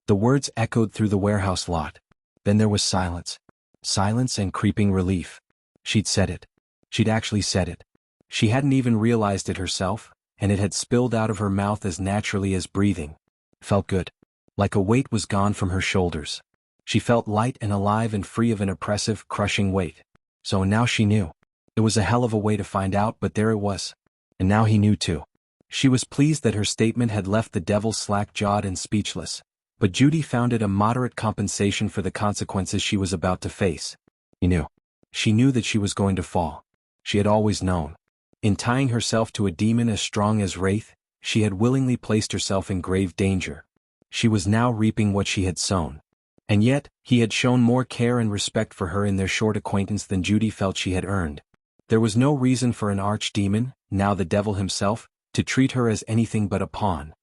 The words echoed through the warehouse lot. Then there was silence. Silence and creeping relief. She'd said it. She'd actually said it. She hadn't even realized it herself, and it had spilled out of her mouth as naturally as breathing. Felt good. Like a weight was gone from her shoulders. She felt light and alive and free of an oppressive, crushing weight. So now she knew. It was a hell of a way to find out, but there it was. And now he knew too. She was pleased that her statement had left the devil slack-jawed and speechless. But Judy found it a moderate compensation for the consequences she was about to face. He knew. She knew that she was going to fall. She had always known. In tying herself to a demon as strong as Wraith, she had willingly placed herself in grave danger. She was now reaping what she had sown. And yet, he had shown more care and respect for her in their short acquaintance than Judy felt she had earned. There was no reason for an archdemon, now the devil himself, to treat her as anything but a pawn.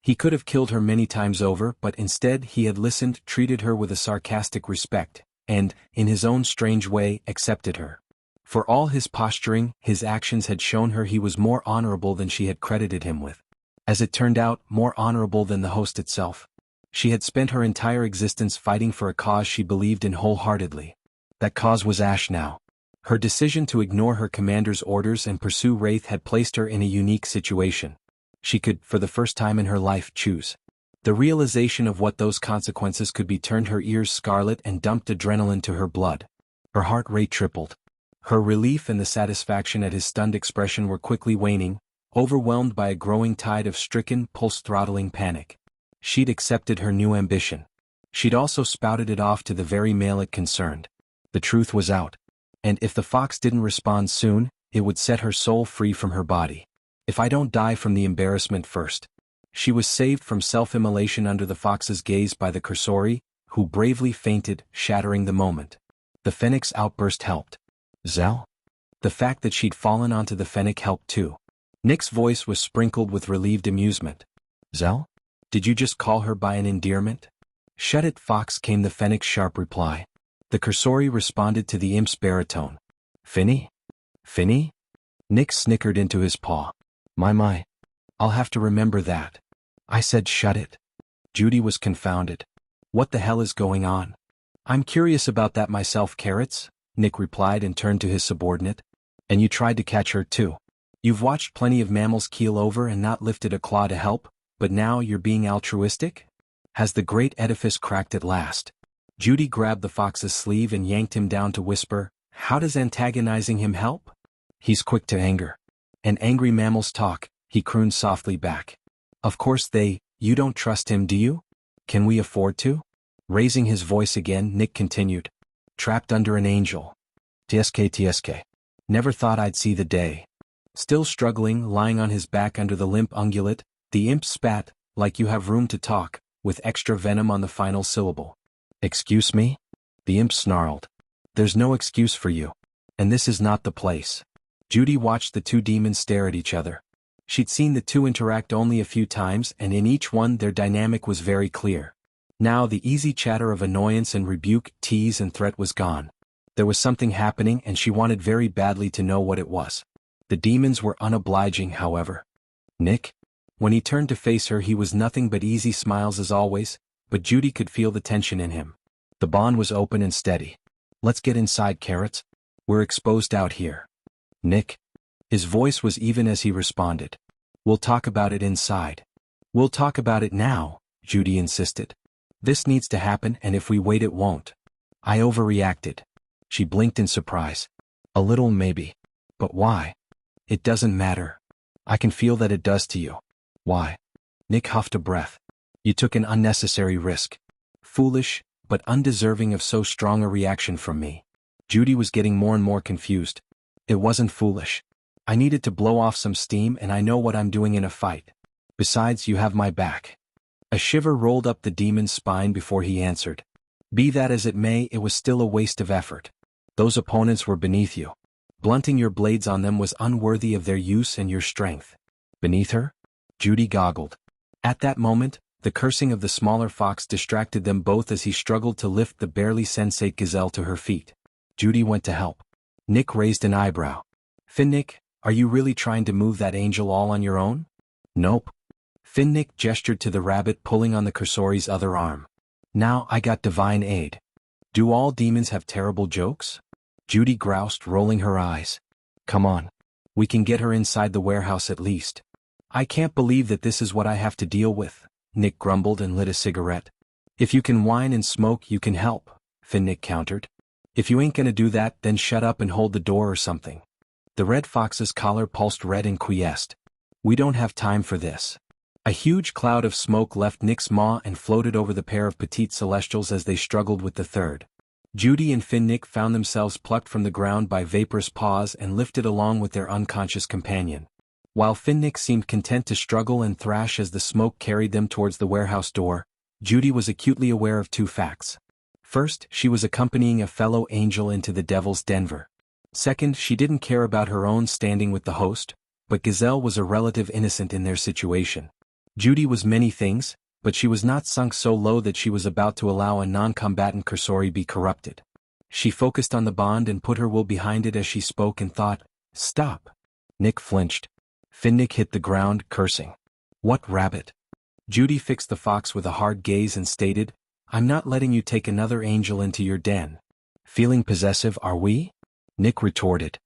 He could have killed her many times over, but instead he had listened, treated her with a sarcastic respect, and, in his own strange way, accepted her. For all his posturing, his actions had shown her he was more honorable than she had credited him with. As it turned out, more honorable than the host itself. She had spent her entire existence fighting for a cause she believed in wholeheartedly. That cause was Ash now. Her decision to ignore her commander's orders and pursue Wraith had placed her in a unique situation. She could, for the first time in her life, choose. The realization of what those consequences could be turned her ears scarlet and dumped adrenaline to her blood. Her heart rate tripled. Her relief and the satisfaction at his stunned expression were quickly waning, overwhelmed by a growing tide of stricken, pulse-throttling panic. She'd accepted her new ambition. She'd also spouted it off to the very male it concerned. The truth was out. And if the fox didn't respond soon, it would set her soul free from her body. If I don't die from the embarrassment first. She was saved from self-immolation under the fox's gaze by the Cursori, who bravely fainted, shattering the moment. The Fennec's outburst helped. Zell? The fact that she'd fallen onto the Fennec helped too. Nick's voice was sprinkled with relieved amusement. Zell? Did you just call her by an endearment? Shut it, Fox, came the Fennec's sharp reply. The Cursori responded to the imp's baritone. Finny? Finny? Nick snickered into his paw. My. I'll have to remember that. I said shut it. Judy was confounded. What the hell is going on? I'm curious about that myself, Carrots, Nick replied and turned to his subordinate. And you tried to catch her too. You've watched plenty of mammals keel over and not lifted a claw to help, but now you're being altruistic? Has the great edifice cracked at last? Judy grabbed the fox's sleeve and yanked him down to whisper, how does antagonizing him help? He's quick to anger. And angry mammals talk, he crooned softly back. Of course you don't trust him, do you? Can we afford to? Raising his voice again, Nick continued. Trapped under an angel. TSK. Never thought I'd see the day. Still struggling, lying on his back under the limp ungulate, the imp spat, like you have room to talk, with extra venom on the final syllable. Excuse me? The imp snarled. There's no excuse for you. And this is not the place. Judy watched the two demons stare at each other. She'd seen the two interact only a few times, and in each one their dynamic was very clear. Now the easy chatter of annoyance and rebuke, tease and threat was gone. There was something happening and she wanted very badly to know what it was. The demons were unobliging, however. Nick? When he turned to face her he was nothing but easy smiles as always, but Judy could feel the tension in him. The bond was open and steady. Let's get inside, Carrots. We're exposed out here. Nick? His voice was even as he responded. We'll talk about it inside. We'll talk about it now, Judy insisted. This needs to happen and if we wait it won't. I overreacted. She blinked in surprise. A little maybe. But why? It doesn't matter. I can feel that it does to you. Why? Nick huffed a breath. You took an unnecessary risk. Foolish, but undeserving of so strong a reaction from me. Judy was getting more and more confused. It wasn't foolish. I needed to blow off some steam and I know what I'm doing in a fight. Besides, you have my back. A shiver rolled up the demon's spine before he answered. Be that as it may, it was still a waste of effort. Those opponents were beneath you. Blunting your blades on them was unworthy of their use and your strength. Beneath her? Judy goggled. At that moment, the cursing of the smaller fox distracted them both as he struggled to lift the barely sensate gazelle to her feet. Judy went to help. Nick raised an eyebrow. Finnick, are you really trying to move that angel all on your own? Nope. Finnick gestured to the rabbit pulling on the cursori's other arm. Now I got divine aid. Do all demons have terrible jokes? Judy groused, rolling her eyes. Come on. We can get her inside the warehouse at least. I can't believe that this is what I have to deal with, Nick grumbled and lit a cigarette. If you can whine and smoke, you can help, Finnick countered. If you ain't gonna do that, then shut up and hold the door or something. The red fox's collar pulsed red and quiesced. We don't have time for this. A huge cloud of smoke left Nick's maw and floated over the pair of petite celestials as they struggled with the third. Judy and Finnick found themselves plucked from the ground by vaporous paws and lifted along with their unconscious companion. While Finnick seemed content to struggle and thrash as the smoke carried them towards the warehouse door, Judy was acutely aware of two facts. First, she was accompanying a fellow angel into the Devil's Denver. Second, she didn't care about her own standing with the host, but Gazelle was a relative innocent in their situation. Judy was many things, but she was not sunk so low that she was about to allow a non-combatant cursori be corrupted. She focused on the bond and put her will behind it as she spoke and thought, "Stop." Nick flinched. Finnick hit the ground, cursing. "What rabbit?" Judy fixed the fox with a hard gaze and stated, "I'm not letting you take another angel into your den." "Feeling possessive, are we?" Nick retorted.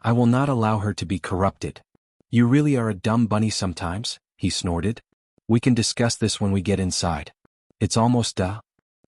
"I will not allow her to be corrupted." "You really are a dumb bunny sometimes," he snorted. "We can discuss this when we get inside. It's almost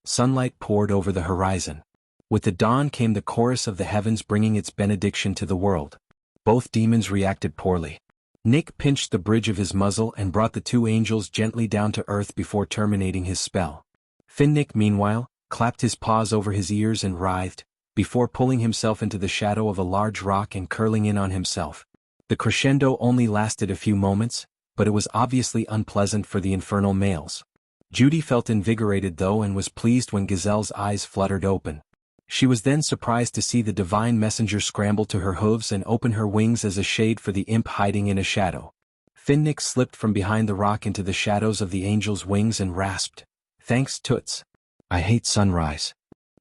Sunlight poured over the horizon. With the dawn came the chorus of the heavens bringing its benediction to the world. Both demons reacted poorly. Nick pinched the bridge of his muzzle and brought the two angels gently down to earth before terminating his spell. Finnick, meanwhile, clapped his paws over his ears and writhed, before pulling himself into the shadow of a large rock and curling in on himself. The crescendo only lasted a few moments, but it was obviously unpleasant for the infernal males. Judy felt invigorated though and was pleased when Gazelle's eyes fluttered open. She was then surprised to see the divine messenger scramble to her hooves and open her wings as a shade for the imp hiding in a shadow. Finnick slipped from behind the rock into the shadows of the angel's wings and rasped, "Thanks, Toots. I hate sunrise."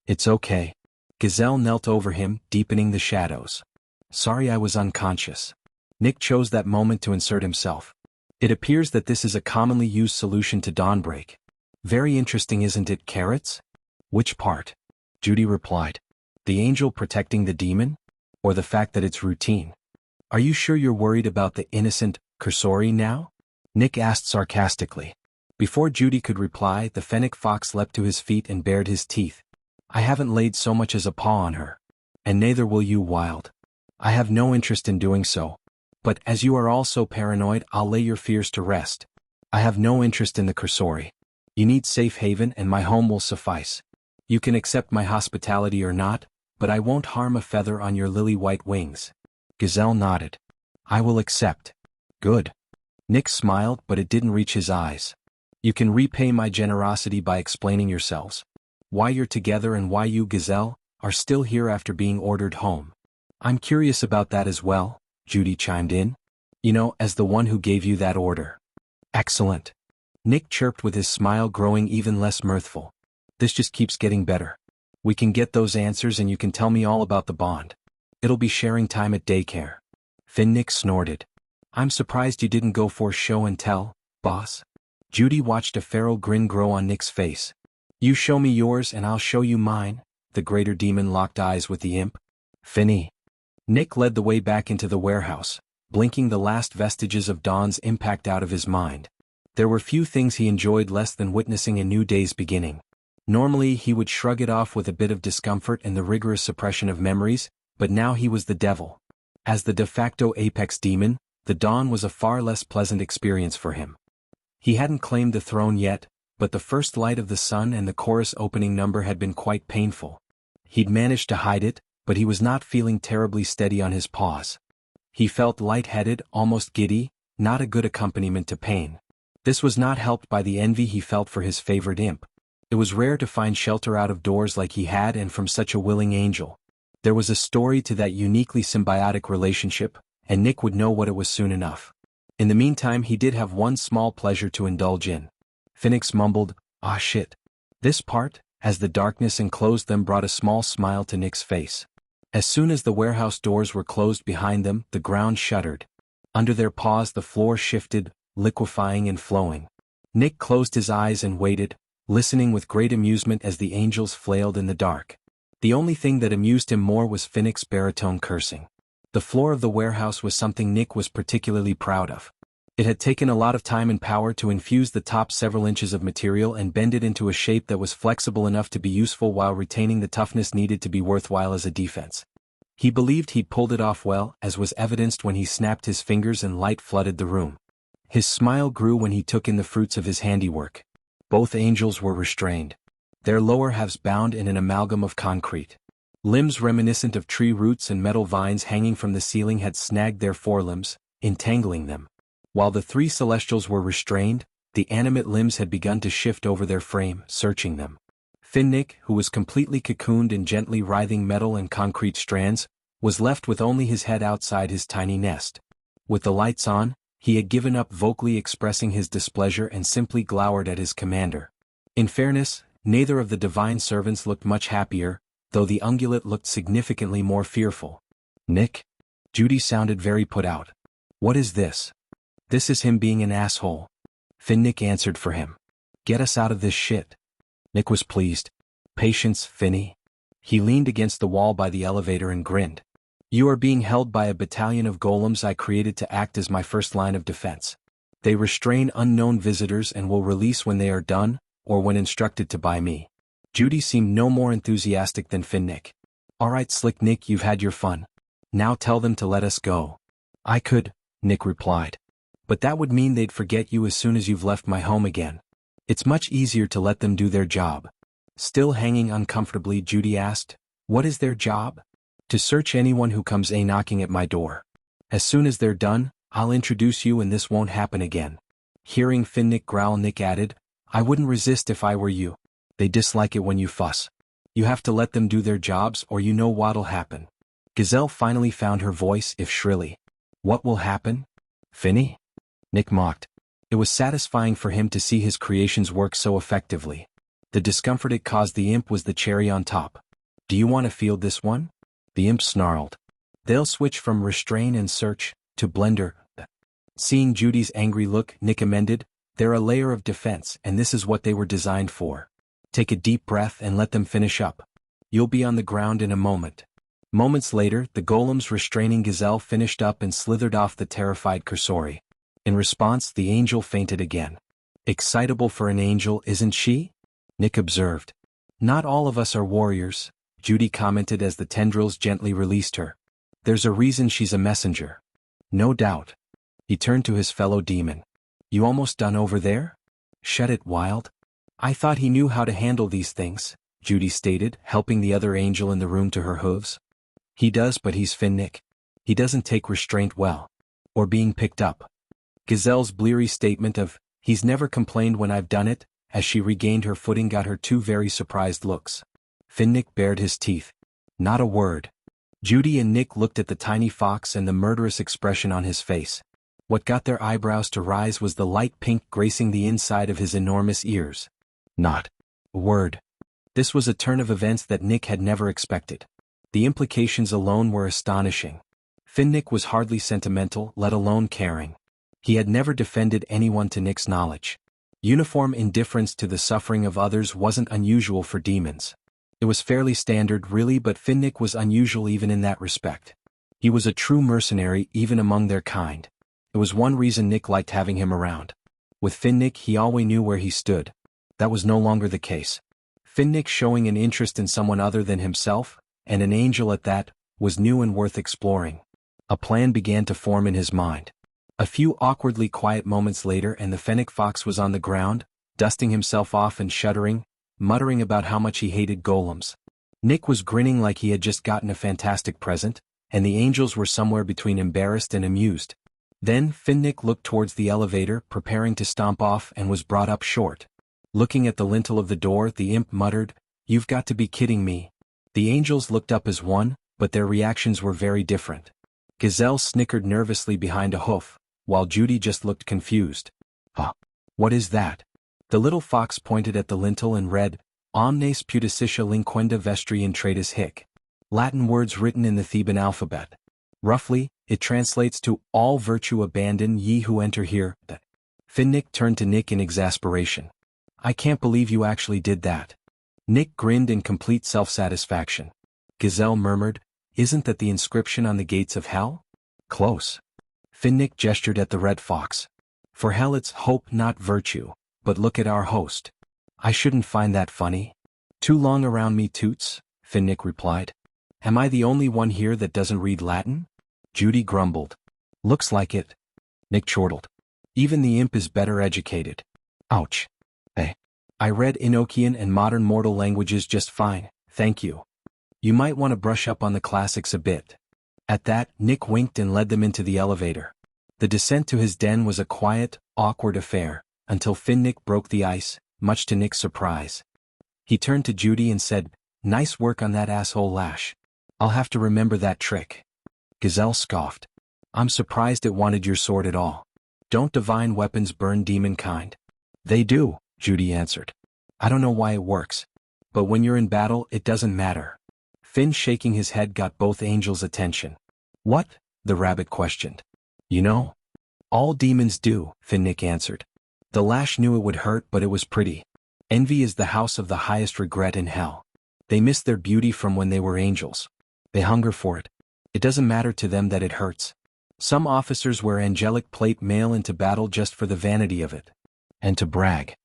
"It's okay." Gazelle knelt over him, deepening the shadows. "Sorry I was unconscious." Nick chose that moment to insert himself. "It appears that this is a commonly used solution to dawnbreak. Very interesting, isn't it, Carrots?" "Which part?" Judy replied. "The angel protecting the demon? Or the fact that it's routine? Are you sure you're worried about the innocent cursori now?" Nick asked sarcastically. Before Judy could reply, the fennec fox leapt to his feet and bared his teeth. "I haven't laid so much as a paw on her. And neither will you, Wild. I have no interest in doing so. But as you are all so paranoid, I'll lay your fears to rest. I have no interest in the cursori. You need safe haven and my home will suffice. You can accept my hospitality or not, but I won't harm a feather on your lily-white wings." Gazelle nodded. "I will accept." "Good." Nick smiled, but it didn't reach his eyes. "You can repay my generosity by explaining yourselves. Why you're together and why you, Gazelle, are still here after being ordered home." "I'm curious about that as well," Judy chimed in. "You know, as the one who gave you that order." "Excellent." Nick chirped with his smile growing even less mirthful. "This just keeps getting better. We can get those answers and you can tell me all about the bond. It'll be sharing time at daycare." Finnick snorted. "I'm surprised you didn't go for show and tell, boss." Judy watched a feral grin grow on Nick's face. "You show me yours and I'll show you mine." The greater demon locked eyes with the imp. "Finny." Nick led the way back into the warehouse, blinking the last vestiges of dawn's impact out of his mind. There were few things he enjoyed less than witnessing a new day's beginning. Normally he would shrug it off with a bit of discomfort and the rigorous suppression of memories, but now he was the devil. As the de facto apex demon, the dawn was a far less pleasant experience for him. He hadn't claimed the throne yet, but the first light of the sun and the chorus opening number had been quite painful. He'd managed to hide it, but he was not feeling terribly steady on his paws. He felt light-headed, almost giddy, not a good accompaniment to pain. This was not helped by the envy he felt for his favorite imp. It was rare to find shelter out of doors like he had and from such a willing angel. There was a story to that uniquely symbiotic relationship, and Nick would know what it was soon enough. In the meantime he did have one small pleasure to indulge in. Finnick mumbled, "Ah shit." This part, as the darkness enclosed them, brought a small smile to Nick's face. As soon as the warehouse doors were closed behind them, the ground shuddered. Under their paws the floor shifted, liquefying and flowing. Nick closed his eyes and waited, listening with great amusement as the angels flailed in the dark. The only thing that amused him more was Finnick's baritone cursing. The floor of the warehouse was something Nick was particularly proud of. It had taken a lot of time and power to infuse the top several inches of material and bend it into a shape that was flexible enough to be useful while retaining the toughness needed to be worthwhile as a defense. He believed he'd pulled it off well, as was evidenced when he snapped his fingers and light flooded the room. His smile grew when he took in the fruits of his handiwork. Both angels were restrained, their lower halves bound in an amalgam of concrete. Limbs reminiscent of tree roots and metal vines hanging from the ceiling had snagged their forelimbs, entangling them. While the three celestials were restrained, the animate limbs had begun to shift over their frame, searching them. Finnick, who was completely cocooned in gently writhing metal and concrete strands, was left with only his head outside his tiny nest. With the lights on, he had given up vocally expressing his displeasure and simply glowered at his commander. In fairness, neither of the divine servants looked much happier, though the ungulate looked significantly more fearful. "Nick?" Judy sounded very put out. "What is this?" "This is him being an asshole." Finnick answered for him. "Get us out of this shit." Nick was pleased. "Patience, Finny." He leaned against the wall by the elevator and grinned. "You are being held by a battalion of golems I created to act as my first line of defense. They restrain unknown visitors and will release when they are done, or when instructed to by me." Judy seemed no more enthusiastic than Finnick. "All right, Slick Nick, you've had your fun. Now tell them to let us go." "I could," Nick replied. "But that would mean they'd forget you as soon as you've left my home again. It's much easier to let them do their job." Still hanging uncomfortably, Judy asked, "What is their job?" "To search anyone who comes knocking at my door. As soon as they're done, I'll introduce you and this won't happen again." Hearing Finnick growl, Nick added, "I wouldn't resist if I were you. They dislike it when you fuss. You have to let them do their jobs or you know what'll happen." Gazelle finally found her voice, if shrilly. "What will happen? Finny?" Nick mocked. It was satisfying for him to see his creations work so effectively. The discomfort it caused the imp was the cherry on top. "Do you want to field this one?" The imp snarled. "They'll switch from restrain and search to blender." Seeing Judy's angry look, Nick amended, "They're a layer of defense and this is what they were designed for. Take a deep breath and let them finish up. You'll be on the ground in a moment." Moments later, the golems restraining Gazelle finished up and slithered off the terrified Cursori. In response, the angel fainted again. "Excitable for an angel, isn't she?" Nick observed. "Not all of us are warriors," Judy commented as the tendrils gently released her. "There's a reason she's a messenger." "No doubt." He turned to his fellow demon. "You almost done over there?" "Shut it, Wild." "I thought he knew how to handle these things," Judy stated, helping the other angel in the room to her hooves. "He does, but he's Finnick. He doesn't take restraint well. Or being picked up." Gazelle's bleary statement of, "He's never complained when I've done it," as she regained her footing got her two very surprised looks. Finnick bared his teeth. "Not a word." Judy and Nick looked at the tiny fox and the murderous expression on his face. What got their eyebrows to rise was the light pink gracing the inside of his enormous ears. Not a word. This was a turn of events that Nick had never expected. The implications alone were astonishing. Finnick was hardly sentimental, let alone caring. He had never defended anyone to Nick's knowledge. Uniform indifference to the suffering of others wasn't unusual for demons. It was fairly standard, really, but Finnick was unusual even in that respect. He was a true mercenary even among their kind. It was one reason Nick liked having him around. With Finnick, he always knew where he stood. That was no longer the case. Finnick showing an interest in someone other than himself, and an angel at that, was new and worth exploring. A plan began to form in his mind. A few awkwardly quiet moments later and the fennec fox was on the ground, dusting himself off and shuddering, muttering about how much he hated golems. Nick was grinning like he had just gotten a fantastic present, and the angels were somewhere between embarrassed and amused. Then Finnick looked towards the elevator, preparing to stomp off, and was brought up short. Looking at the lintel of the door, the imp muttered, "You've got to be kidding me." The angels looked up as one, but their reactions were very different. Gazelle snickered nervously behind a hoof, while Judy just looked confused. "Huh? What is that?" The little fox pointed at the lintel and read, "Omnes pudicitia linquenda vestri in tratus hic." Latin words written in the Theban alphabet. Roughly, it translates to, "All virtue abandon ye who enter here." Finnick turned to Nick in exasperation. I can't believe you actually did that. Nick grinned in complete self-satisfaction. Gazelle murmured, isn't that the inscription on the gates of hell? Close. Finnick gestured at the red fox. For hell it's hope not virtue, but look at our host. I shouldn't find that funny. Too long around me toots, Finnick replied. Am I the only one here that doesn't read Latin? Judy grumbled. Looks like it. Nick chortled. Even the imp is better educated. Ouch. Hey. I read Enochian and modern mortal languages just fine, thank you. You might want to brush up on the classics a bit. At that, Nick winked and led them into the elevator. The descent to his den was a quiet, awkward affair, until Finnick broke the ice, much to Nick's surprise. He turned to Judy and said, nice work on that asshole lash. I'll have to remember that trick. Gazelle scoffed. I'm surprised it wanted your sword at all. Don't divine weapons burn demon kind? They do, Judy answered. I don't know why it works. But when you're in battle, it doesn't matter. Finn shaking his head got both angels' attention. What? The rabbit questioned. You know? All demons do, Finnick answered. The lash knew it would hurt, but it was pretty. Envy is the house of the highest regret in hell. They miss their beauty from when they were angels. They hunger for it. It doesn't matter to them that it hurts. Some officers wear angelic plate mail into battle just for the vanity of it. And to brag.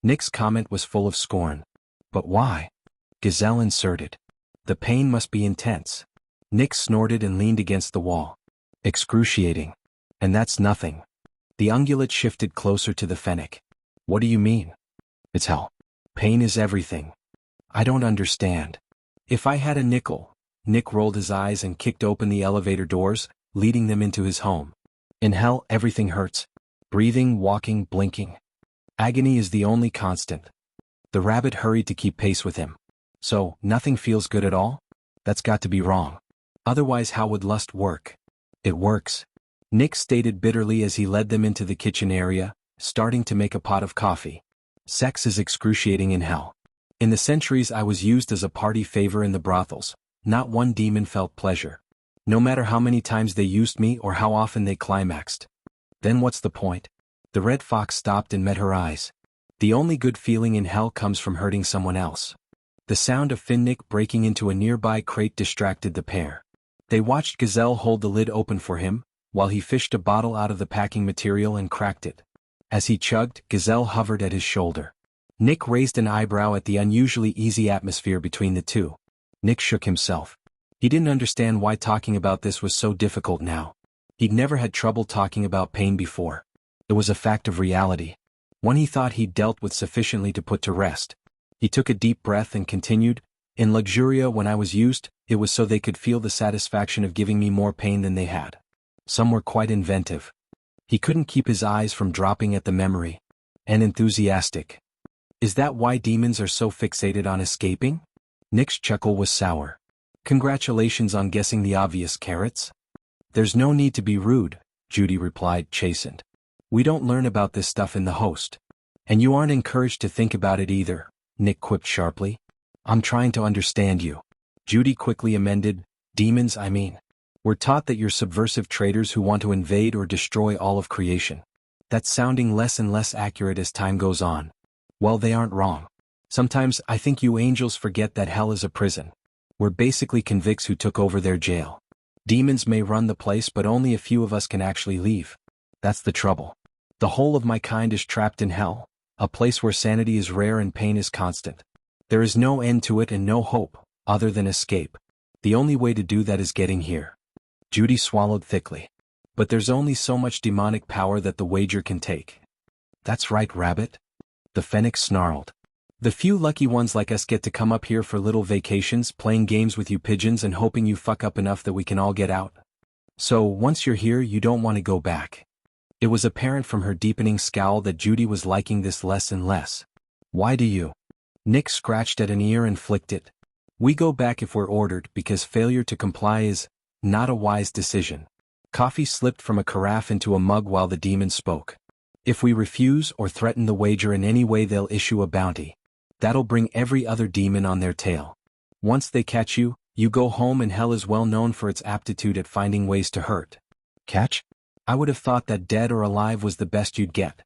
Nick's comment was full of scorn. But why? Gazelle inserted. The pain must be intense. Nick snorted and leaned against the wall. Excruciating. And that's nothing. The ungulate shifted closer to the fennec. What do you mean? It's hell. Pain is everything. I don't understand. If I had a nickel. Nick rolled his eyes and kicked open the elevator doors, leading them into his home. In hell, everything hurts. Breathing, walking, blinking. Agony is the only constant. The rabbit hurried to keep pace with him. So, nothing feels good at all? That's got to be wrong. Otherwise how would lust work? It works. Nick stated bitterly as he led them into the kitchen area, starting to make a pot of coffee. Sex is excruciating in hell. In the centuries I was used as a party favor in the brothels. Not one demon felt pleasure. No matter how many times they used me or how often they climaxed. Then what's the point? The red fox stopped and met her eyes. The only good feeling in hell comes from hurting someone else. The sound of Finnick breaking into a nearby crate distracted the pair. They watched Gazelle hold the lid open for him, while he fished a bottle out of the packing material and cracked it. As he chugged, Gazelle hovered at his shoulder. Nick raised an eyebrow at the unusually easy atmosphere between the two. Nick shook himself. He didn't understand why talking about this was so difficult now. He'd never had trouble talking about pain before. It was a fact of reality. One he thought he'd dealt with sufficiently to put to rest. He took a deep breath and continued, in Luxuria when I was used, it was so they could feel the satisfaction of giving me more pain than they had. Some were quite inventive. He couldn't keep his eyes from dropping at the memory. And enthusiastic. Is that why demons are so fixated on escaping? Nick's chuckle was sour. Congratulations on guessing the obvious, Carrots. There's no need to be rude, Judy replied, chastened. We don't learn about this stuff in the host. And you aren't encouraged to think about it either, Nick quipped sharply. I'm trying to understand you. Judy quickly amended, demons I mean. We're taught that you're subversive traitors who want to invade or destroy all of creation. That's sounding less and less accurate as time goes on. Well, they aren't wrong. Sometimes I think you angels forget that hell is a prison. We're basically convicts who took over their jail. Demons may run the place, but only a few of us can actually leave. That's the trouble. The whole of my kind is trapped in hell, a place where sanity is rare and pain is constant. There is no end to it and no hope, other than escape. The only way to do that is getting here. Judy swallowed thickly. But there's only so much demonic power that the wager can take. That's right, Rabbit. The Fennec snarled. The few lucky ones like us get to come up here for little vacations, playing games with you pigeons and hoping you fuck up enough that we can all get out. So, once you're here you don't want to go back. It was apparent from her deepening scowl that Judy was liking this less and less. Why do you? Nick scratched at an ear and flicked it. We go back if we're ordered because failure to comply is not a wise decision. Coffee slipped from a carafe into a mug while the demon spoke. If we refuse or threaten the wager in any way they'll issue a bounty. That'll bring every other demon on their tail. Once they catch you, you go home and hell is well known for its aptitude at finding ways to hurt. Catch? I would have thought that dead or alive was the best you'd get.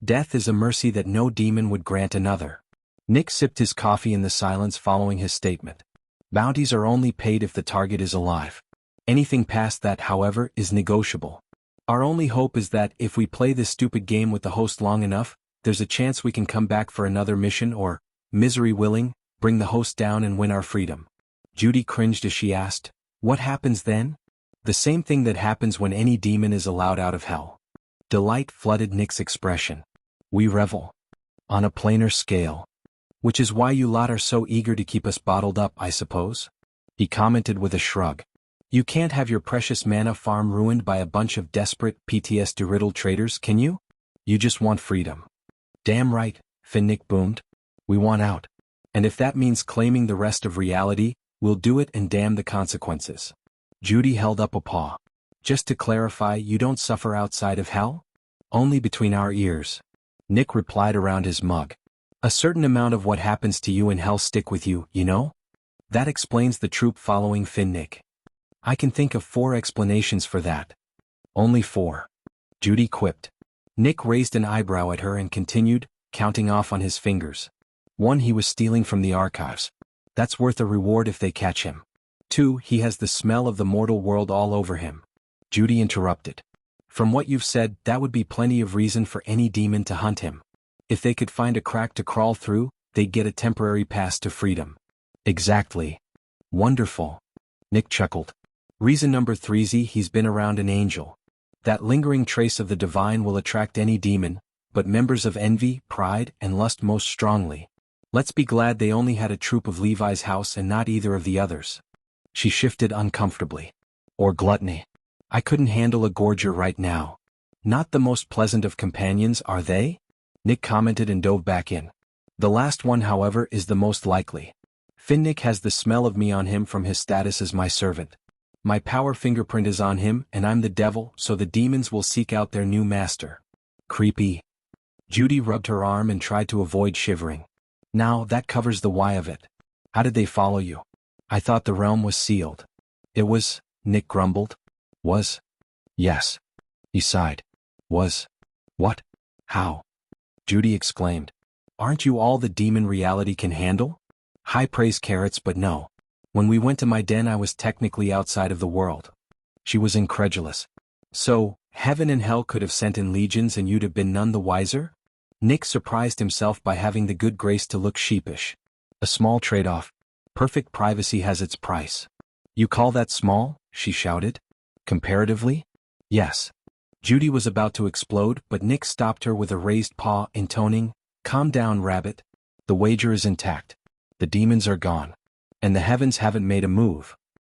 Death is a mercy that no demon would grant another. Nick sipped his coffee in the silence following his statement. Bounties are only paid if the target is alive. Anything past that, however, is negotiable. Our only hope is that if we play this stupid game with the host long enough, there's a chance we can come back for another mission or, misery willing, bring the host down and win our freedom. Judy cringed as she asked, "What happens then?" "The same thing that happens when any demon is allowed out of hell." Delight flooded Nick's expression. "We revel. On a plainer scale. Which is why you lot are so eager to keep us bottled up, I suppose?" He commented with a shrug. "You can't have your precious mana farm ruined by a bunch of desperate, PTSD-riddled traitors, can you? You just want freedom." "Damn right," Finnick boomed. "We want out. And if that means claiming the rest of reality, we'll do it and damn the consequences." Judy held up a paw. "Just to clarify, you don't suffer outside of hell?" "Only between our ears." Nick replied around his mug. "A certain amount of what happens to you in hell stick with you, you know? That explains the troop following Finnick." "I can think of 4 explanations for that." "Only 4. Judy quipped. Nick raised an eyebrow at her and continued, counting off on his fingers. 1. He was stealing from the archives. That's worth a reward if they catch him. 2. He has the smell of the mortal world all over him. Judy interrupted. "From what you've said, that would be plenty of reason for any demon to hunt him. If they could find a crack to crawl through, they'd get a temporary pass to freedom." "Exactly. Wonderful." Nick chuckled. "Reason number 3, he's been around an angel. That lingering trace of the divine will attract any demon, but members of envy, pride, and lust most strongly. Let's be glad they only had a troop of Levi's house and not either of the others." She shifted uncomfortably. "Or gluttony. I couldn't handle a gorger right now. Not the most pleasant of companions, are they?" Nick commented and dove back in. "The last one, however, is the most likely. Finnick has the smell of me on him from his status as my servant. My power fingerprint is on him, and I'm the devil, so the demons will seek out their new master." "Creepy." Judy rubbed her arm and tried to avoid shivering. "Now, that covers the why of it. How did they follow you?" "I thought the realm was sealed." "It was," Nick grumbled. "Was?" "Yes." He sighed. "Was? What? How?" Judy exclaimed. "Aren't you all the demon reality can handle?" "High praise, Carrots, but no. When we went to my den, I was technically outside of the world." She was incredulous. "So, heaven and hell could have sent in legions and you'd have been none the wiser?" Nick surprised himself by having the good grace to look sheepish. "A small trade-off. Perfect privacy has its price." "You call that small?" she shouted. "Comparatively? Yes." Judy was about to explode, but Nick stopped her with a raised paw, intoning, "Calm down, rabbit. The wager is intact. The demons are gone. And the heavens haven't made a move."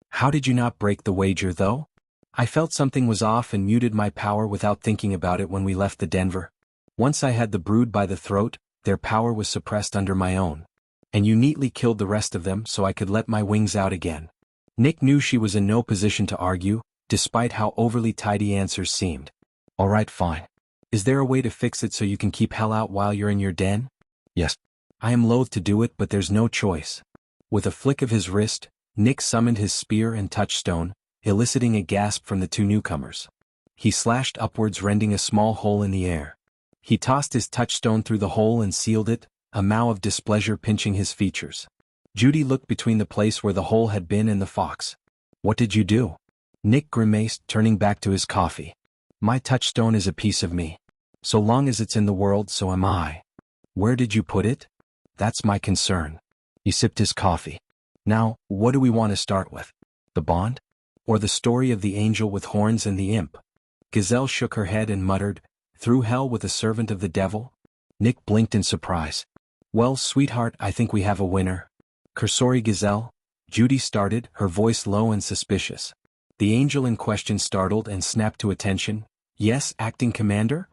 "How did you not break the wager, though?" "I felt something was off and muted my power without thinking about it when we left the Denver. Once I had the brood by the throat, their power was suppressed under my own. And you neatly killed the rest of them so I could let my wings out again." Nick knew she was in no position to argue, despite how overly tidy answers seemed. "All right, fine. Is there a way to fix it so you can keep hell out while you're in your den?" "Yes. I am loath to do it, but there's no choice." With a flick of his wrist, Nick summoned his spear and touchstone, eliciting a gasp from the 2 newcomers. He slashed upwards, rending a small hole in the air. He tossed his touchstone through the hole and sealed it, a mow of displeasure pinching his features. Judy looked between the place where the hole had been and the fox. "What did you do?" Nick grimaced, turning back to his coffee. "My touchstone is a piece of me. So long as it's in the world, so am I. Where did you put it? That's my concern." He sipped his coffee. "Now, what do we want to start with? The bond? Or the story of the angel with horns and the imp?" Gazelle shook her head and muttered, "Through hell with a servant of the devil?" Nick blinked in surprise. "Well, sweetheart, I think we have a winner." "Cursori Gazelle?" Judy started, her voice low and suspicious. The angel in question startled and snapped to attention. "Yes, acting commander?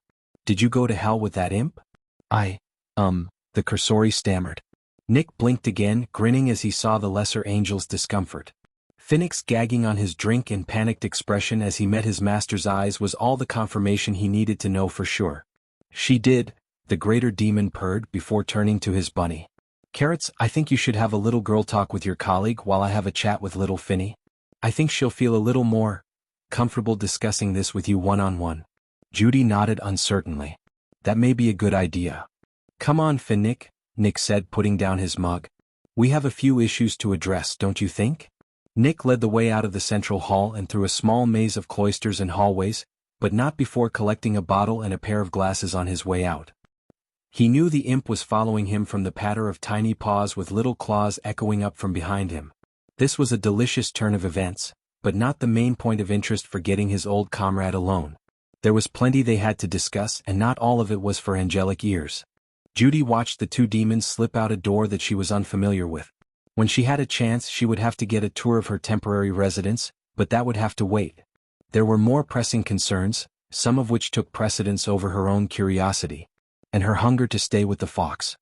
Did you go to hell with that imp?" The Cursori stammered. Nick blinked again, grinning as he saw the lesser angel's discomfort. Finnick's gagging on his drink and panicked expression as he met his master's eyes was all the confirmation he needed to know for sure. "She did," the greater demon purred before turning to his bunny. "Carrots, I think you should have a little girl talk with your colleague while I have a chat with little Finny. I think she'll feel a little more comfortable discussing this with you one-on-one." Judy nodded uncertainly. That may be a good idea. Come on, Finnick, Nick said, putting down his mug. We have a few issues to address, don't you think? Nick led the way out of the central hall and through a small maze of cloisters and hallways, but not before collecting a bottle and a pair of glasses on his way out. He knew the imp was following him from the patter of tiny paws with little claws echoing up from behind him. This was a delicious turn of events, but not the main point of interest for getting his old comrade alone. There was plenty they had to discuss, and not all of it was for angelic ears. Judy watched the two demons slip out a door that she was unfamiliar with. When she had a chance, she would have to get a tour of her temporary residence, but that would have to wait. There were more pressing concerns, some of which took precedence over her own curiosity, and her hunger to stay with the fox.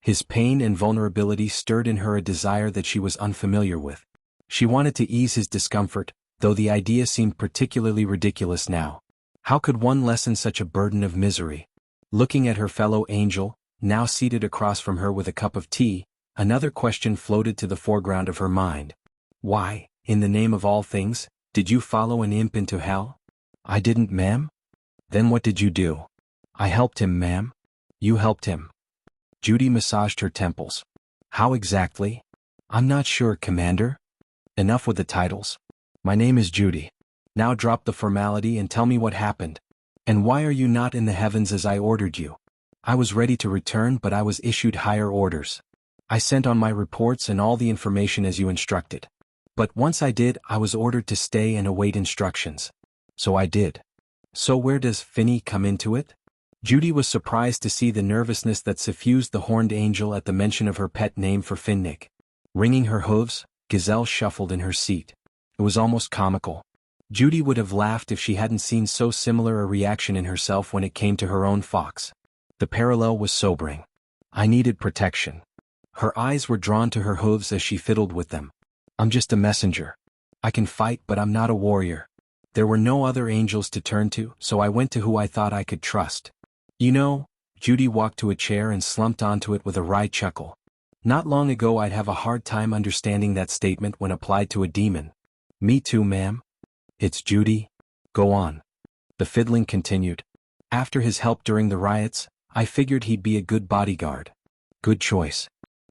His pain and vulnerability stirred in her a desire that she was unfamiliar with. She wanted to ease his discomfort, though the idea seemed particularly ridiculous now. How could one lessen such a burden of misery? Looking at her fellow angel, now seated across from her with a cup of tea, another question floated to the foreground of her mind. Why, in the name of all things, did you follow an imp into hell? I didn't, ma'am. Then what did you do? I helped him, ma'am. You helped him. Judy massaged her temples. How exactly? I'm not sure, Commander. Enough with the titles. My name is Judy. Now drop the formality and tell me what happened. And why are you not in the heavens as I ordered you? I was ready to return, but I was issued higher orders. I sent on my reports and all the information as you instructed. But once I did, I was ordered to stay and await instructions. So I did. So where does Finny come into it? Judy was surprised to see the nervousness that suffused the horned angel at the mention of her pet name for Finnick. Wringing her hooves, Gazelle shuffled in her seat. It was almost comical. Judy would have laughed if she hadn't seen so similar a reaction in herself when it came to her own fox. The parallel was sobering. I needed protection. Her eyes were drawn to her hooves as she fiddled with them. I'm just a messenger. I can fight, but I'm not a warrior. There were no other angels to turn to, so I went to who I thought I could trust. You know, Judy walked to a chair and slumped onto it with a wry chuckle. Not long ago I'd have a hard time understanding that statement when applied to a demon. Me too, ma'am. It's Judy. Go on. The fiddling continued. After his help during the riots, I figured he'd be a good bodyguard. Good choice.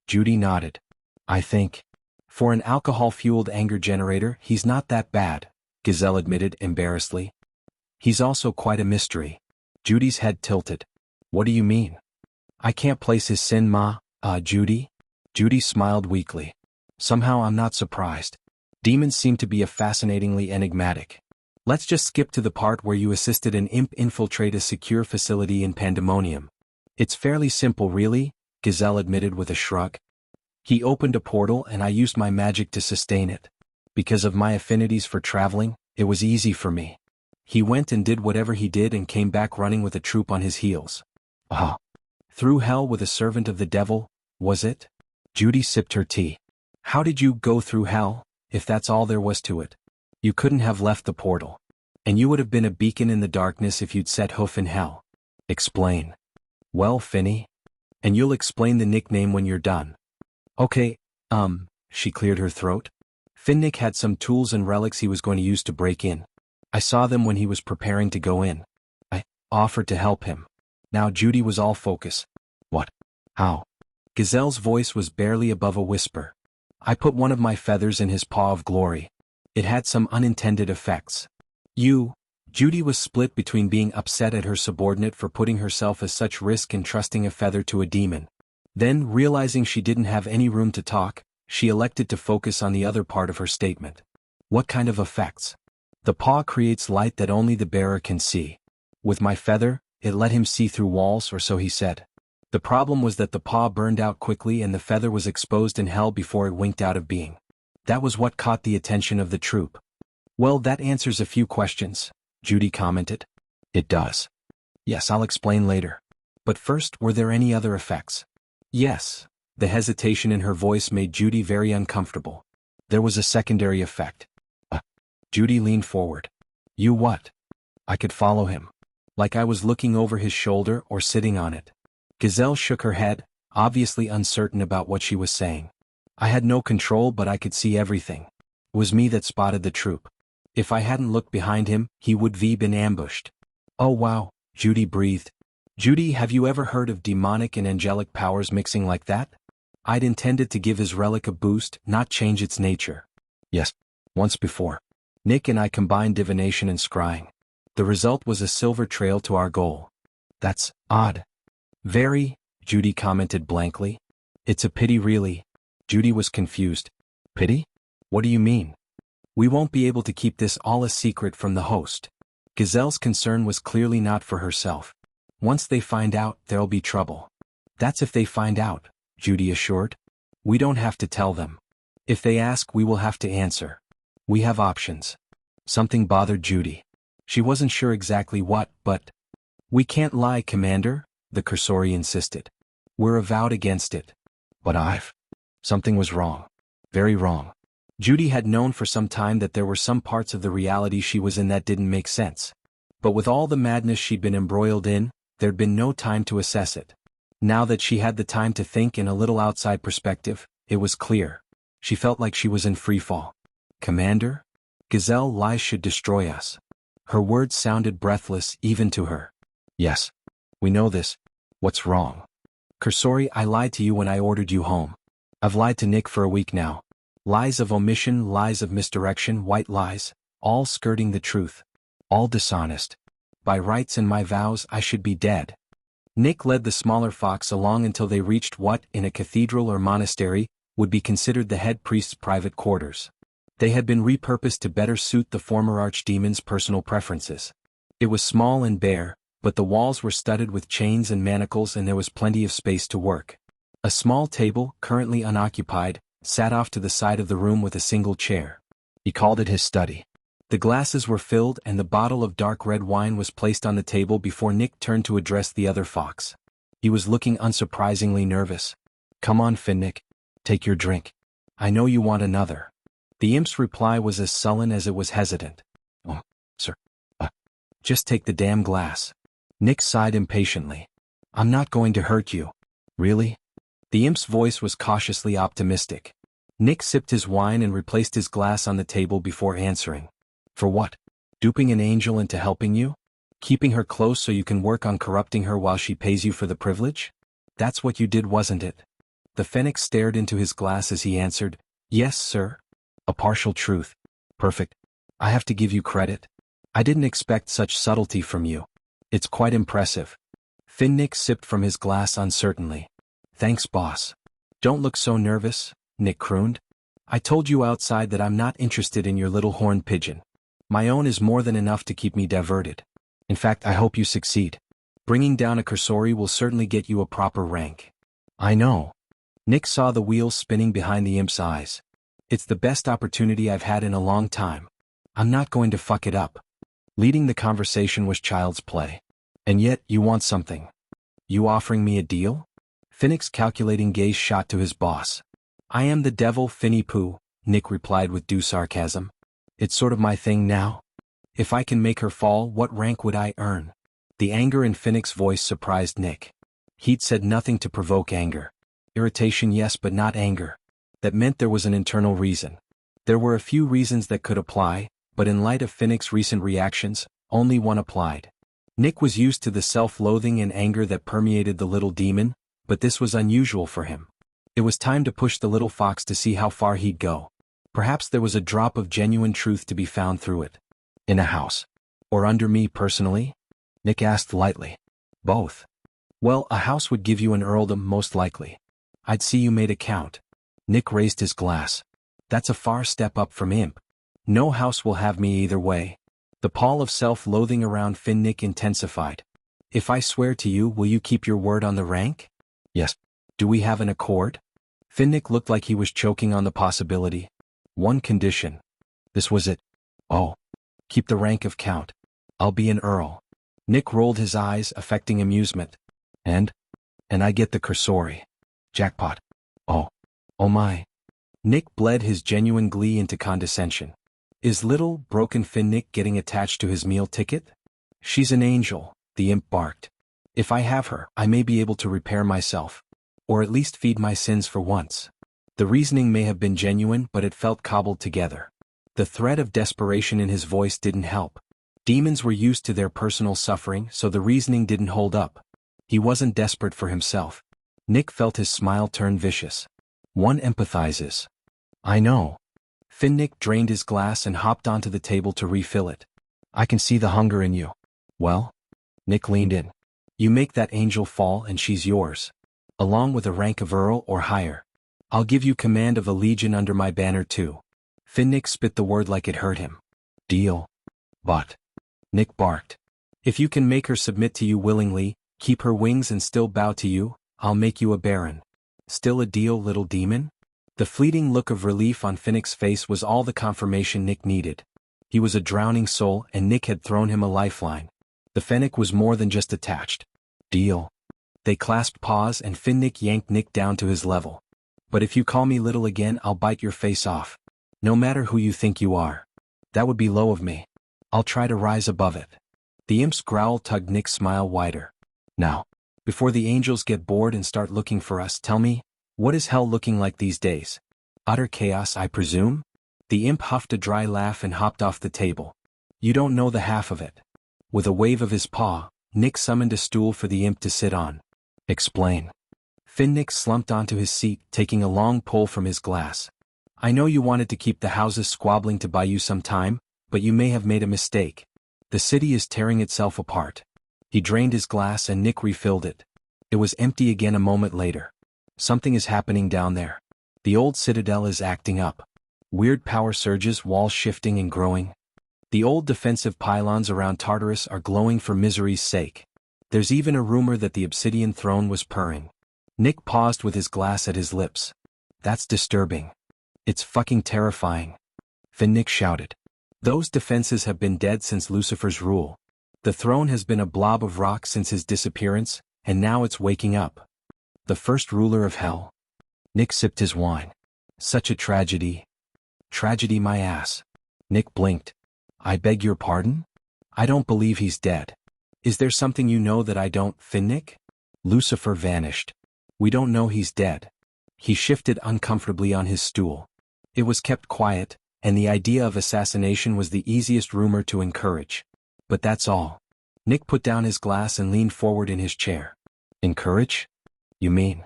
Judy nodded. I think. For an alcohol-fueled anger generator, he's not that bad, Gazelle admitted embarrassedly. He's also quite a mystery. Judy's head tilted. What do you mean? I can't place his sin, Ma, Judy? Judy smiled weakly. Somehow I'm not surprised. Demons seem to be fascinatingly enigmatic. Let's just skip to the part where you assisted an imp infiltrate a secure facility in Pandemonium. It's fairly simple, really, Gazelle admitted with a shrug. He opened a portal and I used my magic to sustain it. Because of my affinities for traveling, it was easy for me. He went and did whatever he did and came back running with a troop on his heels. Ah. Through hell with a servant of the devil, was it? Judy sipped her tea. How did you go through hell, if that's all there was to it? You couldn't have left the portal. And you would have been a beacon in the darkness if you'd set hoof in hell. Explain. Well, Finny. And you'll explain the nickname when you're done. Okay, she cleared her throat. Finnick had some tools and relics he was going to use to break in. I saw them when he was preparing to go in. I offered to help him. Now Judy was all focus. What? How? Gazelle's voice was barely above a whisper. I put one of my feathers in his paw of glory. It had some unintended effects. Judy was split between being upset at her subordinate for putting herself at such risk in trusting a feather to a demon. Then, realizing she didn't have any room to talk, she elected to focus on the other part of her statement. What kind of effects? The paw creates light that only the bearer can see. With my feather, it let him see through walls, or so he said. The problem was that the paw burned out quickly and the feather was exposed in hell before it winked out of being. That was what caught the attention of the troop. Well, that answers a few questions, Judy commented. It does. Yes, I'll explain later. But first, were there any other effects? Yes. The hesitation in her voice made Judy very uncomfortable. There was a secondary effect. Judy leaned forward. You what? I could follow him. Like I was looking over his shoulder or sitting on it. Gazelle shook her head, obviously uncertain about what she was saying. I had no control, but I could see everything. It was me that spotted the troop. If I hadn't looked behind him, he would have been ambushed. Oh wow, Judy breathed. Judy, have you ever heard of demonic and angelic powers mixing like that? I'd intended to give his relic a boost, not change its nature. Yes. Once before. Nick and I combined divination and scrying. The result was a silver trail to our goal. That's odd. Very, Judy commented blankly. It's a pity really. Judy was confused. Pity? What do you mean? We won't be able to keep this all a secret from the host. Gazelle's concern was clearly not for herself. Once they find out, there'll be trouble. That's if they find out, Judy assured. We don't have to tell them. If they ask, we will have to answer. We have options. Something bothered Judy. She wasn't sure exactly what, but... We can't lie, Commander, the Cursori insisted. We're avowed against it. But something was wrong. Very wrong. Judy had known for some time that there were some parts of the reality she was in that didn't make sense. But with all the madness she'd been embroiled in, there'd been no time to assess it. Now that she had the time to think in a little outside perspective, it was clear. She felt like she was in freefall. Commander? Gazelle lies should destroy us. Her words sounded breathless even to her. Yes. We know this. What's wrong? Cursori, I lied to you when I ordered you home. I've lied to Nick for a week now. Lies of omission, lies of misdirection, white lies, all skirting the truth. All dishonest. By rights and my vows I should be dead. Nick led the smaller fox along until they reached what, in a cathedral or monastery, would be considered the head priest's private quarters. They had been repurposed to better suit the former archdemon's personal preferences. It was small and bare, but the walls were studded with chains and manacles and there was plenty of space to work. A small table, currently unoccupied, sat off to the side of the room with a single chair. He called it his study. The glasses were filled and the bottle of dark red wine was placed on the table before Nick turned to address the other fox. He was looking unsurprisingly nervous. Come on, Finnick. Take your drink. I know you want another. The imp's reply was as sullen as it was hesitant. Oh, sir. Just take the damn glass. Nick sighed impatiently. I'm not going to hurt you. Really? The imp's voice was cautiously optimistic. Nick sipped his wine and replaced his glass on the table before answering. For what? Duping an angel into helping you? Keeping her close so you can work on corrupting her while she pays you for the privilege? That's what you did, wasn't it? The Fennec stared into his glass as he answered, Yes, sir. A partial truth. Perfect. I have to give you credit. I didn't expect such subtlety from you. It's quite impressive. Finnick sipped from his glass uncertainly. Thanks, boss. Don't look so nervous, Nick crooned. I told you outside that I'm not interested in your little horned pigeon. My own is more than enough to keep me diverted. In fact, I hope you succeed. Bringing down a Cursori will certainly get you a proper rank. I know. Nick saw the wheels spinning behind the imp's eyes. It's the best opportunity I've had in a long time. I'm not going to fuck it up. Leading the conversation was child's play. And yet, you want something. You offering me a deal? Finnick's calculating gaze shot to his boss. I am the devil, Finny Pooh, Nick replied with due sarcasm. It's sort of my thing now. If I can make her fall, what rank would I earn? The anger in Finnick's voice surprised Nick. He'd said nothing to provoke anger. Irritation, yes, but not anger. That meant there was an internal reason. There were a few reasons that could apply, but in light of Finnick's recent reactions, only one applied. Nick was used to the self-loathing and anger that permeated the little demon, but this was unusual for him. It was time to push the little fox to see how far he'd go. Perhaps there was a drop of genuine truth to be found through it. In a house. Or under me personally? Nick asked lightly. Both. Well, a house would give you an earldom most likely. I'd see you made a count. Nick raised his glass. That's a far step up from imp. No house will have me either way. The pall of self-loathing around Finnick intensified. If I swear to you, will you keep your word on the rank? Yes. Do we have an accord? Finnick looked like he was choking on the possibility. One condition. This was it. Oh. Keep the rank of count. I'll be an earl. Nick rolled his eyes, affecting amusement. And I get the Cursori. Jackpot. Oh. Oh my. Nick bled his genuine glee into condescension. Is little, broken Finnick getting attached to his meal ticket? She's an angel, the imp barked. If I have her, I may be able to repair myself. Or at least feed my sins for once. The reasoning may have been genuine, but it felt cobbled together. The threat of desperation in his voice didn't help. Demons were used to their personal suffering, so the reasoning didn't hold up. He wasn't desperate for himself. Nick felt his smile turn vicious. One empathizes. I know. Finnick drained his glass and hopped onto the table to refill it. I can see the hunger in you. Well? Nick leaned in. You make that angel fall and she's yours. Along with a rank of Earl or higher. I'll give you command of a legion under my banner too. Finnick spit the word like it hurt him. Deal. But. Nick barked. If you can make her submit to you willingly, keep her wings and still bow to you, I'll make you a baron. Still a deal, little demon? The fleeting look of relief on Finnick's face was all the confirmation Nick needed. He was a drowning soul and Nick had thrown him a lifeline. The Fennec was more than just attached. Deal. They clasped paws and Finnick yanked Nick down to his level. But if you call me little again, I'll bite your face off. No matter who you think you are. That would be low of me. I'll try to rise above it. The imp's growl tugged Nick's smile wider. Now, before the angels get bored and start looking for us, tell me, what is hell looking like these days? Utter chaos, I presume? The imp huffed a dry laugh and hopped off the table. You don't know the half of it. With a wave of his paw, Nick summoned a stool for the imp to sit on. Explain. Finnick slumped onto his seat, taking a long pull from his glass. I know you wanted to keep the houses squabbling to buy you some time, but you may have made a mistake. The city is tearing itself apart. He drained his glass and Nick refilled it. It was empty again a moment later. Something is happening down there. The old citadel is acting up. Weird power surges, walls shifting and growing. The old defensive pylons around Tartarus are glowing for misery's sake. There's even a rumor that the obsidian throne was purring. Nick paused with his glass at his lips. That's disturbing. It's fucking terrifying. Finnick shouted. Those defenses have been dead since Lucifer's rule. The throne has been a blob of rock since his disappearance, and now it's waking up. The first ruler of hell. Nick sipped his wine. Such a tragedy. Tragedy my ass. Nick blinked. I beg your pardon? I don't believe he's dead. Is there something you know that I don't, Finnick? Lucifer vanished. We don't know he's dead. He shifted uncomfortably on his stool. It was kept quiet, and the idea of assassination was the easiest rumor to encourage. But that's all. Nick put down his glass and leaned forward in his chair. Encourage? You mean?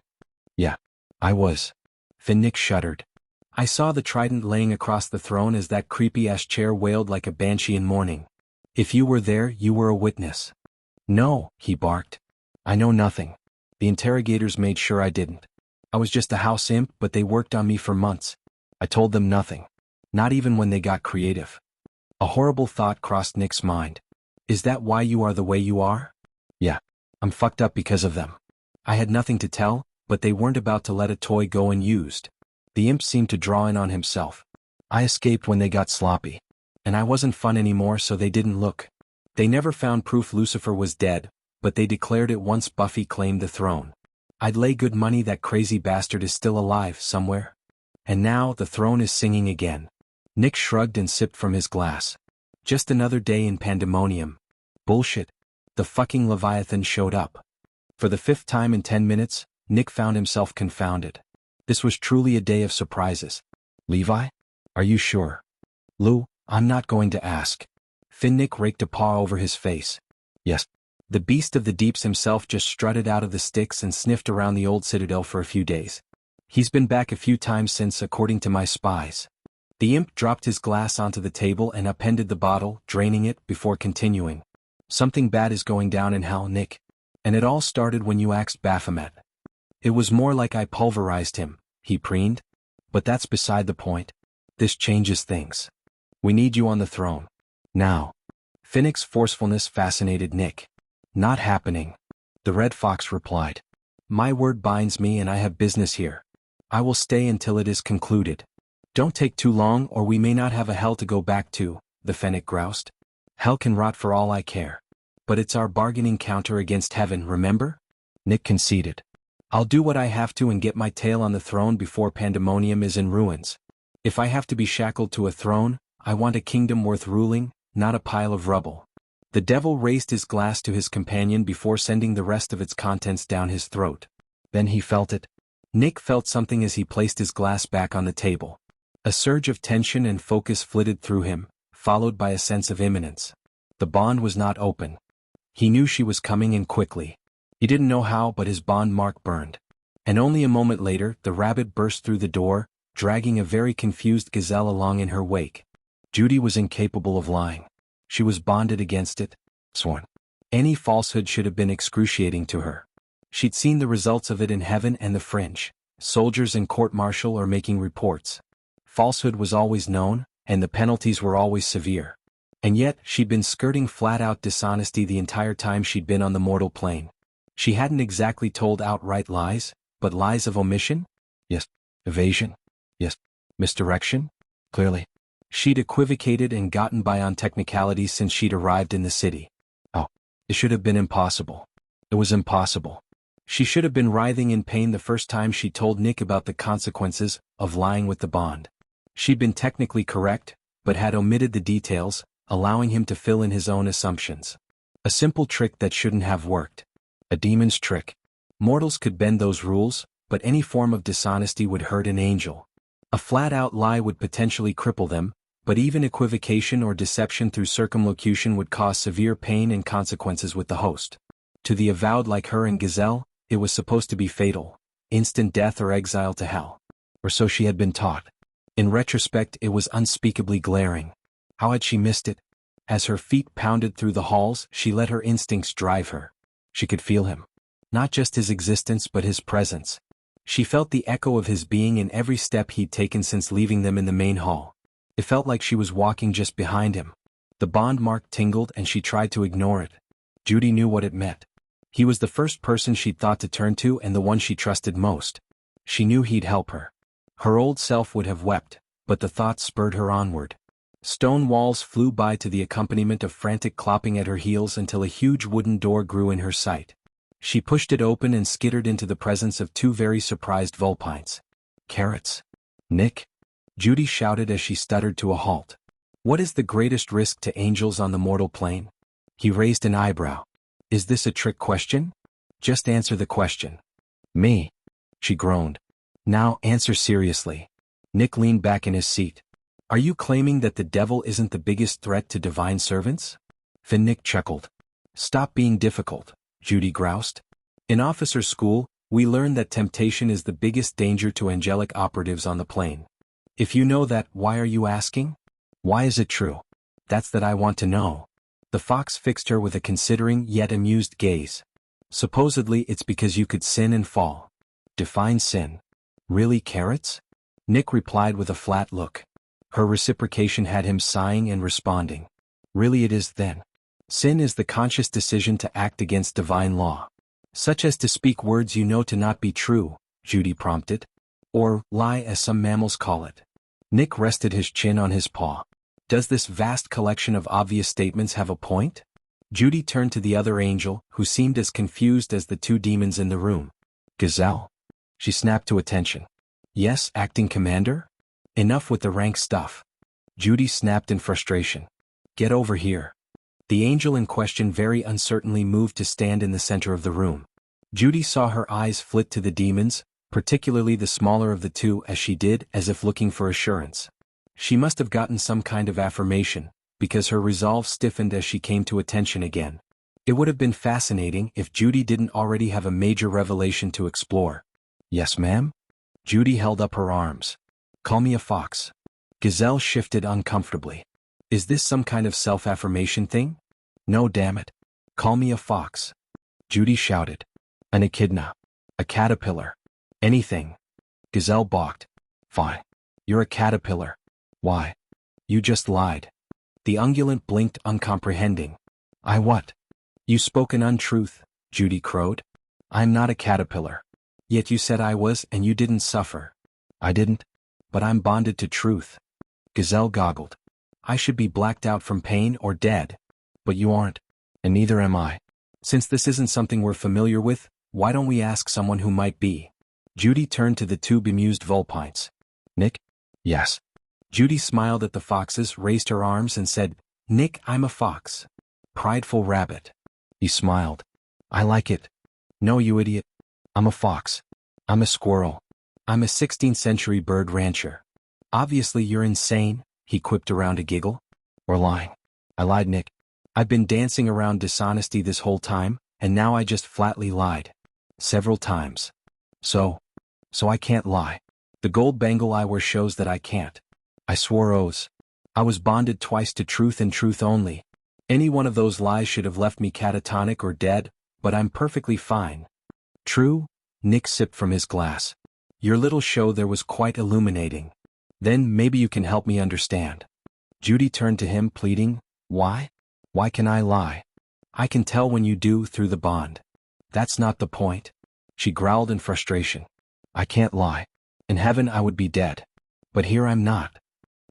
Yeah. I was. Finnick shuddered. I saw the trident laying across the throne as that creepy-ass chair wailed like a banshee in mourning. If you were there, you were a witness. No, he barked. I know nothing. The interrogators made sure I didn't. I was just a house imp, but they worked on me for months. I told them nothing. Not even when they got creative. A horrible thought crossed Nick's mind. Is that why you are the way you are? Yeah. I'm fucked up because of them. I had nothing to tell, but they weren't about to let a toy go unused. The imp seemed to draw in on himself. I escaped when they got sloppy. And I wasn't fun anymore, so they didn't look. They never found proof Lucifer was dead, but they declared it once Buffy claimed the throne. I'd lay good money that crazy bastard is still alive somewhere. And now the throne is singing again. Nick shrugged and sipped from his glass. Just another day in pandemonium. Bullshit. The fucking Leviathan showed up. For the 5th time in 10 minutes, Nick found himself confounded. This was truly a day of surprises. Levi? Are you sure? Lou, I'm not going to ask. Finnick raked a paw over his face. Yes. The beast of the deeps himself just strutted out of the sticks and sniffed around the old citadel for a few days. He's been back a few times since, according to my spies. The imp dropped his glass onto the table and upended the bottle, draining it before continuing. Something bad is going down in hell, Nick. And it all started when you axed Baphomet. It was more like I pulverized him, he preened. But that's beside the point. This changes things. We need you on the throne. Now. Finnick's forcefulness fascinated Nick. Not happening. The Red Fox replied. My word binds me and I have business here. I will stay until it is concluded. Don't take too long or we may not have a hell to go back to, the Fennec groused. Hell can rot for all I care. But it's our bargaining counter against heaven, remember? Nick conceded. I'll do what I have to and get my tail on the throne before pandemonium is in ruins. If I have to be shackled to a throne, I want a kingdom worth ruling, not a pile of rubble. The devil raised his glass to his companion before sending the rest of its contents down his throat. Then he felt it. Nick felt something as he placed his glass back on the table. A surge of tension and focus flitted through him, followed by a sense of imminence. The bond was not open. He knew she was coming in quickly. He didn't know how, but his bond mark burned. And only a moment later, the rabbit burst through the door, dragging a very confused gazelle along in her wake. Judy was incapable of lying. She was bonded against it, sworn. Any falsehood should have been excruciating to her. She'd seen the results of it in heaven and the fringe. Soldiers in court-martial are making reports. Falsehood was always known, and the penalties were always severe. And yet, she'd been skirting flat-out dishonesty the entire time she'd been on the mortal plane. She hadn't exactly told outright lies, but lies of omission? Yes. Evasion? Yes. Misdirection? Clearly. She'd equivocated and gotten by on technicalities since she'd arrived in the city. Oh. It should have been impossible. It was impossible. She should have been writhing in pain the first time she told Nick about the consequences of lying with the bond. She'd been technically correct, but had omitted the details, allowing him to fill in his own assumptions. A simple trick that shouldn't have worked. A demon's trick. Mortals could bend those rules, but any form of dishonesty would hurt an angel. A flat-out lie would potentially cripple them, but even equivocation or deception through circumlocution would cause severe pain and consequences with the host. To the avowed like her and Gazelle, it was supposed to be fatal, instant death or exile to hell. Or so she had been taught. In retrospect, it was unspeakably glaring. How had she missed it? As her feet pounded through the halls, she let her instincts drive her. She could feel him. Not just his existence but his presence. She felt the echo of his being in every step he'd taken since leaving them in the main hall. It felt like she was walking just behind him. The bond mark tingled and she tried to ignore it. Judy knew what it meant. He was the first person she'd thought to turn to and the one she trusted most. She knew he'd help her. Her old self would have wept, but the thought spurred her onward. Stone walls flew by to the accompaniment of frantic clopping at her heels until a huge wooden door grew in her sight. She pushed it open and skittered into the presence of two very surprised vulpines. Carrots. Nick? Judy shouted as she stuttered to a halt. What is the greatest risk to angels on the mortal plane? He raised an eyebrow. Is this a trick question? Just answer the question. Me? She groaned. Now answer seriously. Nick leaned back in his seat. Are you claiming that the devil isn't the biggest threat to divine servants? Nick chuckled. Stop being difficult, Judy groused. In officer school, we learn that temptation is the biggest danger to angelic operatives on the plane. If you know that, why are you asking? Why is it true? That's that I want to know. The fox fixed her with a considering yet amused gaze. Supposedly it's because you could sin and fall. Define sin. Really, Carrots? Nick replied with a flat look. Her reciprocation had him sighing and responding. Really it is then. Sin is the conscious decision to act against divine law. Such as to speak words you know to not be true, Judy prompted. Or lie as some mammals call it. Nick rested his chin on his paw. Does this vast collection of obvious statements have a point? Judy turned to the other angel, who seemed as confused as the two demons in the room. Gazelle. She snapped to attention. Yes, acting commander? Enough with the rank stuff. Judy snapped in frustration. Get over here. The angel in question very uncertainly moved to stand in the center of the room. Judy saw her eyes flit to the demons, particularly the smaller of the two, as she did, as if looking for assurance. She must have gotten some kind of affirmation, because her resolve stiffened as she came to attention again. It would have been fascinating if Judy didn't already have a major revelation to explore. Yes, ma'am? Judy held up her arms. Call me a fox. Gazelle shifted uncomfortably. Is this some kind of self-affirmation thing? No, damn it. Call me a fox. Judy shouted. An echidna. A caterpillar. Anything. Gazelle balked. Fine. You're a caterpillar. Why? You just lied. The unguent blinked uncomprehending. I what? You spoke an untruth, Judy crowed. I'm not a caterpillar. Yet you said I was and you didn't suffer. I didn't. But I'm bonded to truth. Gazelle goggled. I should be blacked out from pain or dead. But you aren't. And neither am I. Since this isn't something we're familiar with, why don't we ask someone who might be? Judy turned to the two bemused vulpines. Nick? Yes. Judy smiled at the foxes, raised her arms and said, Nick, I'm a fox. Prideful rabbit. He smiled. I like it. No, you idiot. I'm a fox. I'm a squirrel. I'm a 16th century bird rancher. Obviously you're insane, he quipped around a giggle. Or lying. I lied, Nick. I've been dancing around dishonesty this whole time, and now I just flatly lied. Several times. So I can't lie. The gold bangle I wear shows that I can't. I swore oaths. I was bonded twice to truth and truth only. Any one of those lies should have left me catatonic or dead, but I'm perfectly fine. True? Nick sipped from his glass. Your little show there was quite illuminating. Then maybe you can help me understand. Judy turned to him pleading, Why? Why can I lie? I can tell when you do through the bond. That's not the point. She growled in frustration. I can't lie. In heaven I would be dead. But here I'm not.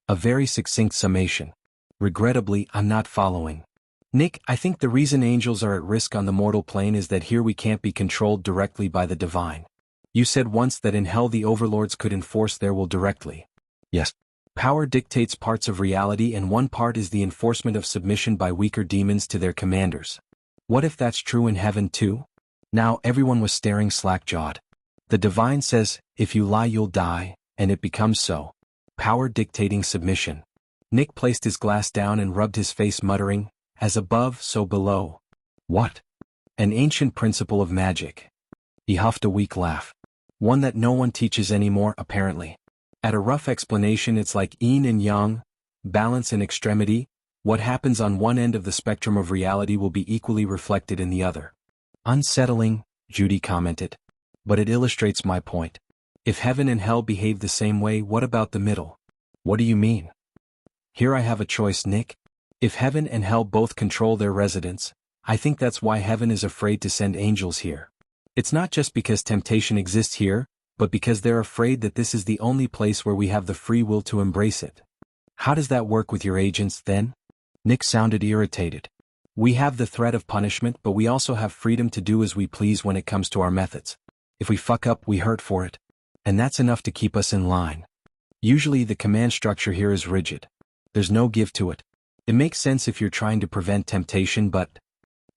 A very succinct summation. Regrettably, I'm not following. Nick, I think the reason angels are at risk on the mortal plane is that here we can't be controlled directly by the divine. You said once that in hell the overlords could enforce their will directly. Yes. Power dictates parts of reality and one part is the enforcement of submission by weaker demons to their commanders. What if that's true in heaven too? Now everyone was staring slack-jawed. The divine says, if you lie you'll die, and it becomes so. Power dictating submission. Nick placed his glass down and rubbed his face muttering, as above so below. What? An ancient principle of magic. He huffed a weak laugh. One that no one teaches anymore apparently. At a rough explanation it's like yin and yang, balance and extremity. What happens on one end of the spectrum of reality will be equally reflected in the other. Unsettling, Judy commented. But it illustrates my point. If heaven and hell behave the same way, what about the middle? What do you mean? Here I have a choice, Nick. If heaven and hell both control their residents, I think that's why heaven is afraid to send angels here. It's not just because temptation exists here, but because they're afraid that this is the only place where we have the free will to embrace it. How does that work with your agents, then? Nick sounded irritated. We have the threat of punishment, but we also have freedom to do as we please when it comes to our methods. If we fuck up, we hurt for it. And that's enough to keep us in line. Usually the command structure here is rigid. There's no give to it. It makes sense if you're trying to prevent temptation, but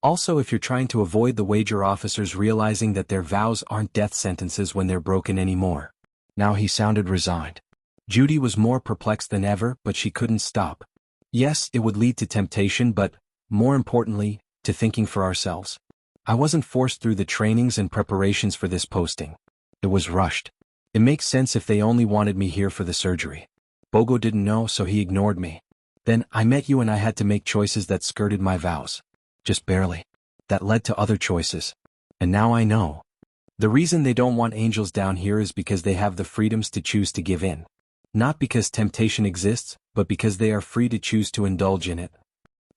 also if you're trying to avoid the wager officers realizing that their vows aren't death sentences when they're broken anymore. Now he sounded resigned. Judy was more perplexed than ever, but she couldn't stop. Yes, it would lead to temptation, but, more importantly, to thinking for ourselves. I wasn't forced through the trainings and preparations for this posting. It was rushed. It makes sense if they only wanted me here for the surgery. Bogo didn't know, so he ignored me. Then, I met you and I had to make choices that skirted my vows. Just barely. That led to other choices. And now I know. The reason they don't want angels down here is because they have the freedoms to choose to give in. Not because temptation exists, but because they are free to choose to indulge in it.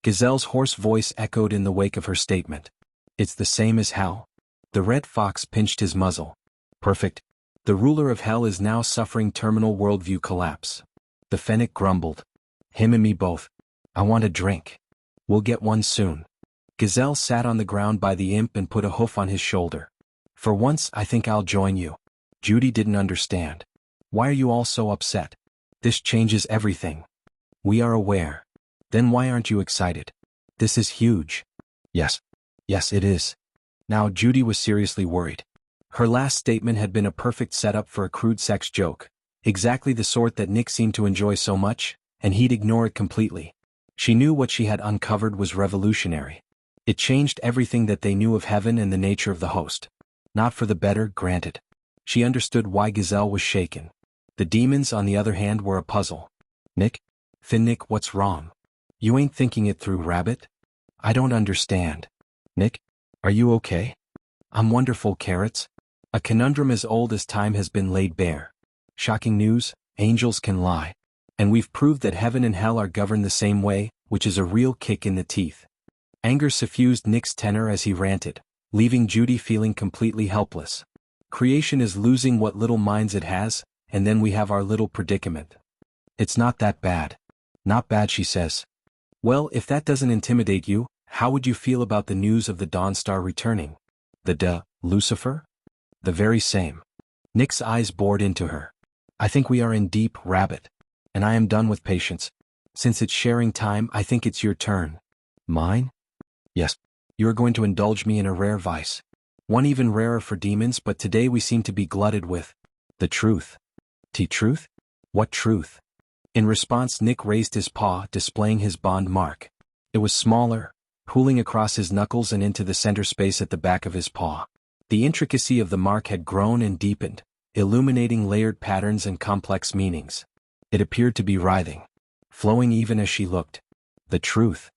Gazelle's hoarse voice echoed in the wake of her statement. It's the same as hell. The red fox pinched his muzzle. Perfect. The ruler of hell is now suffering terminal worldview collapse. The fennec grumbled. Him and me both. I want a drink. We'll get one soon. Gazelle sat on the ground by the imp and put a hoof on his shoulder. For once I think I'll join you. Judy didn't understand. Why are you all so upset? This changes everything. We are aware. Then why aren't you excited? This is huge. Yes. Yes, it is. Now Judy was seriously worried. Her last statement had been a perfect setup for a crude sex joke. Exactly the sort that Nick seemed to enjoy so much, and he'd ignore it completely. She knew what she had uncovered was revolutionary. It changed everything that they knew of heaven and the nature of the host. Not for the better, granted. She understood why Gazelle was shaken. The demons, on the other hand, were a puzzle. Nick? Nick, what's wrong? You ain't thinking it through, Rabbit? I don't understand. Nick? Are you okay? I'm wonderful, Carrots. A conundrum as old as time has been laid bare. Shocking news, angels can lie. And we've proved that heaven and hell are governed the same way, which is a real kick in the teeth. Anger suffused Nick's tenor as he ranted, leaving Judy feeling completely helpless. Creation is losing what little minds it has, and then we have our little predicament. It's not that bad. Not bad, she says. Well, if that doesn't intimidate you, how would you feel about the news of the Dawnstar returning? Lucifer? The very same. Nick's eyes bored into her. I think we are in deep, Rabbit. And I am done with patience. Since it's sharing time, I think it's your turn. Mine? Yes. You are going to indulge me in a rare vice. One even rarer for demons, but today we seem to be glutted with the truth. Truth? What truth? In response, Nick raised his paw, displaying his bond mark. It was smaller, pooling across his knuckles and into the center space at the back of his paw. The intricacy of the mark had grown and deepened, illuminating layered patterns and complex meanings. It appeared to be writhing, flowing even as she looked. The truth,